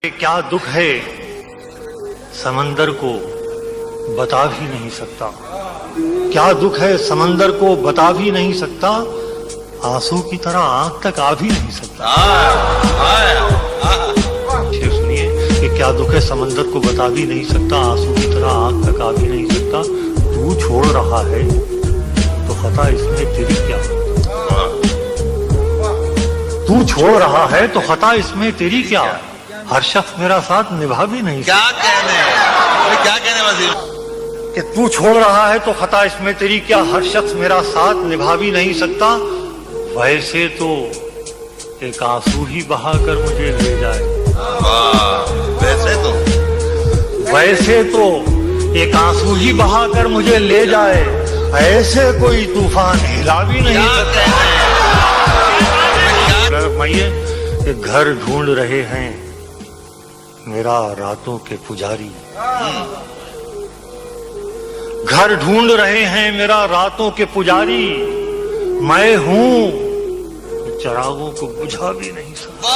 क्या दुख है समंदर को बता भी नहीं सकता, क्या दुख है समंदर को बता भी नहीं सकता, आंसू की तरह आंख तक आ भी नहीं सकता। सुनिए कि क्या दुख है समंदर को बता भी नहीं सकता, आंसू की तरह आंख तक आ भी नहीं सकता। तू छोड़ रहा है तो खता इसमें तेरी क्या, तू छोड़ रहा है तो खता इसमें तेरी क्या, हर शख्स मेरा साथ निभा भी नहीं सकता। क्या कहने वजीर कि तू छोड़ रहा है तो खता इसमें तेरी क्या, हर शख्स मेरा साथ निभा भी नहीं सकता। वैसे तो एक आंसू ही बहा कर मुझे ले जाए, वैसे तो एक आंसू ही बहा कर मुझे ले जाए, ऐसे कोई तूफान हिला भी नहीं सकता। कि घर ढूंढ रहे हैं मेरा रातों के पुजारी, घर ढूंढ रहे हैं मेरा रातों के पुजारी, मैं हूं चिरागों को बुझा भी नहीं सकता।